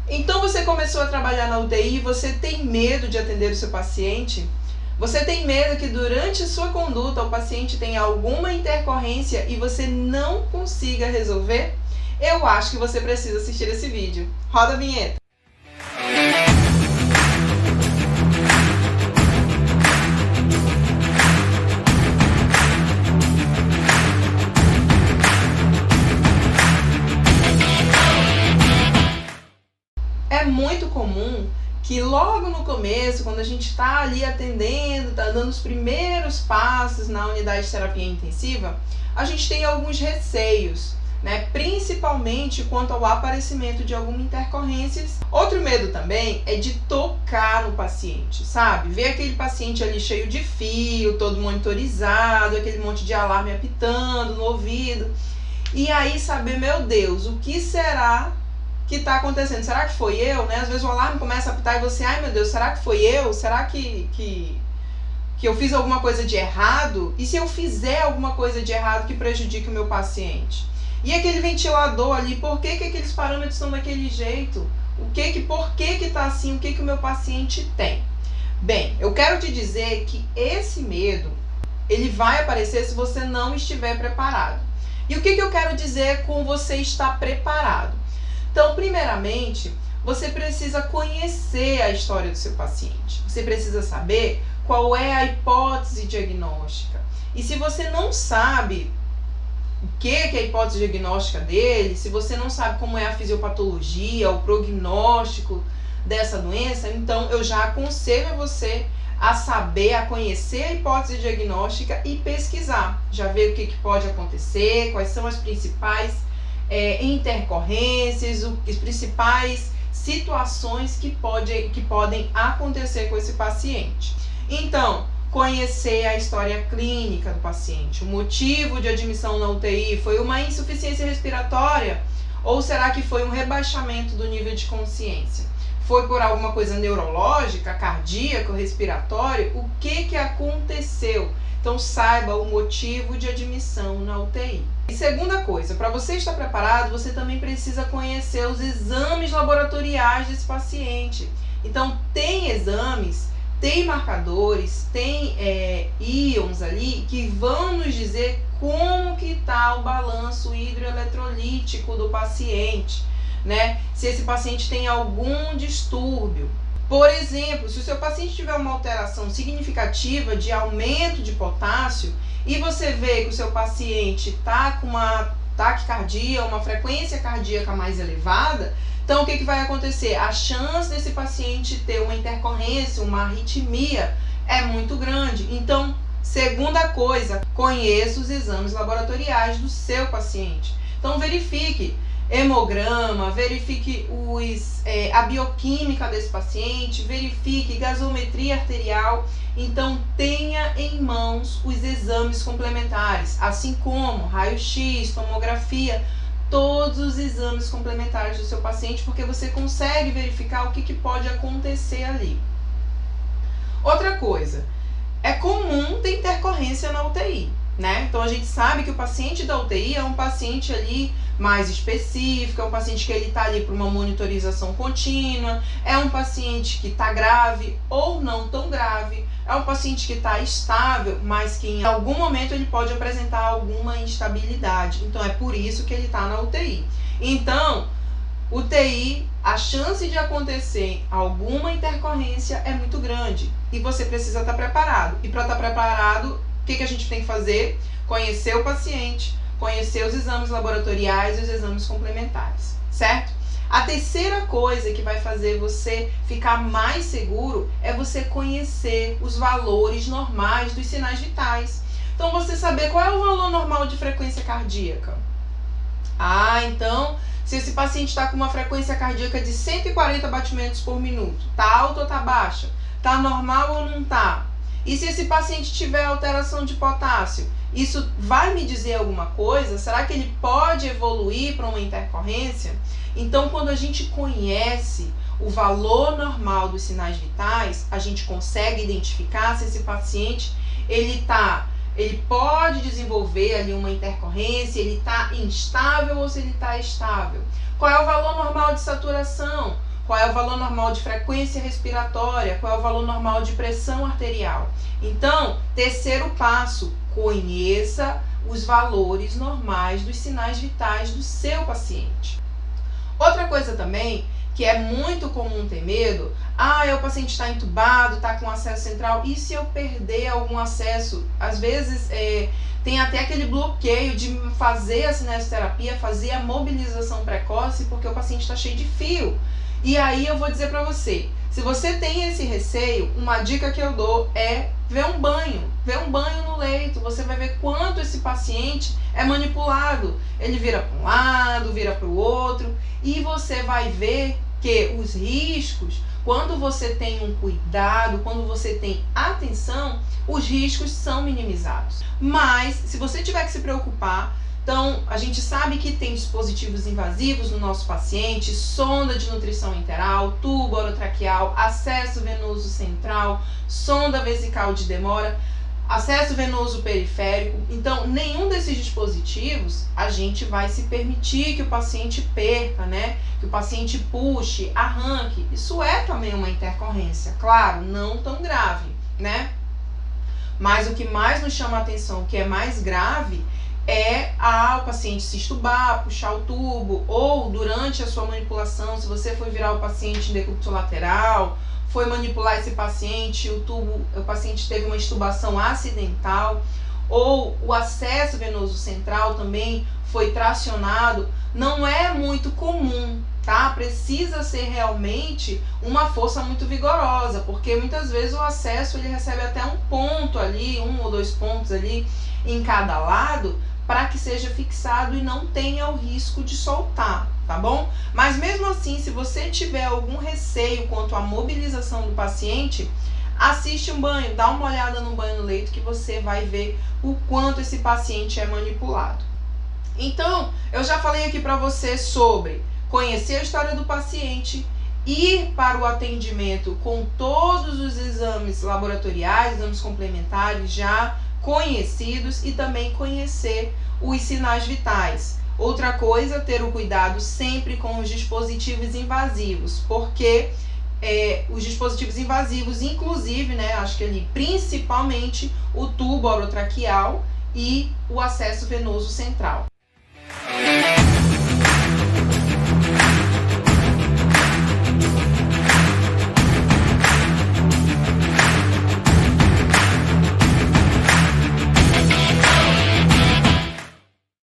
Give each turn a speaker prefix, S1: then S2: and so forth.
S1: Então você começou a trabalhar na UTI e você tem medo de atender o seu paciente? Você tem medo que durante a sua conduta o paciente tenha alguma intercorrência e você não consiga resolver? Eu acho que você precisa assistir esse vídeo. Roda a vinheta! É muito comum que logo no começo, quando a gente está ali atendendo, está dando os primeiros passos na unidade de terapia intensiva, a gente tem alguns receios, né? Principalmente quanto ao aparecimento de alguma intercorrência. Outro medo também é de tocar no paciente, sabe? Ver aquele paciente ali cheio de fio, todo monitorizado, aquele monte de alarme apitando no ouvido. E aí saber, meu Deus, o que será que está acontecendo? Será que foi eu? Né? Às vezes o alarme começa a apitar e você, ai meu Deus, será que foi eu? Será que eu fiz alguma coisa de errado? E se eu fizer alguma coisa de errado que prejudique o meu paciente? E aquele ventilador ali, por que aqueles parâmetros estão daquele jeito? Por que está assim? O que o meu paciente tem? Bem, eu quero te dizer que esse medo, ele vai aparecer se você não estiver preparado. E o que eu quero dizer com você estar preparado? Então, primeiramente, você precisa conhecer a história do seu paciente. Você precisa saber qual é a hipótese diagnóstica. E se você não sabe o que é a hipótese diagnóstica dele, se você não sabe como é a fisiopatologia, o prognóstico dessa doença, então eu já aconselho você a saber, a conhecer a hipótese diagnóstica e pesquisar. Já ver o que pode acontecer, quais são as principais intercorrências, as principais situações que podem acontecer com esse paciente. Então, conhecer a história clínica do paciente, o motivo de admissão na UTI, foi uma insuficiência respiratória ou será que foi um rebaixamento do nível de consciência? Foi por alguma coisa neurológica, cardíaca, respiratória? O que aconteceu? Então saiba o motivo de admissão na UTI. E segunda coisa, para você estar preparado, você também precisa conhecer os exames laboratoriais desse paciente. Então tem exames, tem marcadores, tem íons ali que vão nos dizer como que está o balanço hidroeletrolítico do paciente, né? Se esse paciente tem algum distúrbio. Por exemplo, se o seu paciente tiver uma alteração significativa de aumento de potássio e você vê que o seu paciente está com uma taquicardia, uma frequência cardíaca mais elevada, então o que vai acontecer? A chance desse paciente ter uma intercorrência, uma arritmia é muito grande. Então, segunda coisa, conheça os exames laboratoriais do seu paciente. Então verifique hemograma, verifique a bioquímica desse paciente, verifique gasometria arterial. Então tenha em mãos os exames complementares, assim como raio-x, tomografia, todos os exames complementares do seu paciente, porque você consegue verificar o que pode acontecer ali. Outra coisa, é comum ter intercorrência na UTI, né? Então a gente sabe que o paciente da UTI é um paciente ali mais específico, é um paciente que ele está ali para uma monitorização contínua, é um paciente que está grave ou não tão grave, é um paciente que está estável, mas que em algum momento ele pode apresentar alguma instabilidade. Então é por isso que ele está na UTI. Então, UTI, a chance de acontecer alguma intercorrência é muito grande e você precisa estar preparado. E para estar preparado, o que a gente tem que fazer? Conhecer o paciente, conhecer os exames laboratoriais e os exames complementares, certo? A terceira coisa que vai fazer você ficar mais seguro é você conhecer os valores normais dos sinais vitais. Então, você saber qual é o valor normal de frequência cardíaca. Então, se esse paciente está com uma frequência cardíaca de 140 batimentos por minuto, está alta ou está baixa? Está normal ou não está? E se esse paciente tiver alteração de potássio, isso vai me dizer alguma coisa? Será que ele pode evoluir para uma intercorrência? Então, quando a gente conhece o valor normal dos sinais vitais, a gente consegue identificar se esse paciente ele pode desenvolver ali uma intercorrência, ele está instável ou se ele está estável. Qual é o valor normal de saturação? qual é o valor normal de frequência respiratória, qual é o valor normal de pressão arterial. Então, terceiro passo, conheça os valores normais dos sinais vitais do seu paciente. Outra coisa também, que é muito comum ter medo, o paciente está entubado, está com acesso central, e se eu perder algum acesso? Às vezes tem até aquele bloqueio de fazer a cinesioterapia, fazer a mobilização precoce, porque o paciente está cheio de fio. E aí eu vou dizer para você, se você tem esse receio, uma dica que eu dou é ver um banho no leito. Você vai ver quanto esse paciente é manipulado. Ele vira para um lado, vira para o outro, e você vai ver que os riscos, quando você tem um cuidado, quando você tem atenção, os riscos são minimizados. Mas, se você tiver que se preocupar, então, a gente sabe que tem dispositivos invasivos no nosso paciente, sonda de nutrição enteral, tubo orotraqueal, acesso venoso central, sonda vesical de demora, acesso venoso periférico. Então, nenhum desses dispositivos a gente vai se permitir que o paciente perca, né? Que o paciente puxe, arranque. Isso é também uma intercorrência, claro, não tão grave, né? Mas o que mais nos chama a atenção, o que é mais grave, é o paciente se estubar, puxar o tubo, ou durante a sua manipulação, se você for virar o paciente em decúbito lateral, foi manipular esse paciente, o paciente teve uma estubação acidental, ou o acesso venoso central também foi tracionado, não é muito comum, tá? Precisa ser realmente uma força muito vigorosa, porque muitas vezes o acesso ele recebe até um ponto ali, 1 ou 2 pontos ali em cada lado, para que seja fixado e não tenha o risco de soltar, tá bom? Mas mesmo assim, se você tiver algum receio quanto à mobilização do paciente, assiste um banho, dá uma olhada no banho no leito que você vai ver o quanto esse paciente é manipulado. Então, eu já falei aqui para você sobre conhecer a história do paciente, ir para o atendimento com todos os exames laboratoriais, exames complementares já conhecidos, e também conhecer os sinais vitais. Outra coisa, ter o cuidado sempre com os dispositivos invasivos, porque os dispositivos invasivos, inclusive, né, acho que ali principalmente o tubo orotraqueal e o acesso venoso central.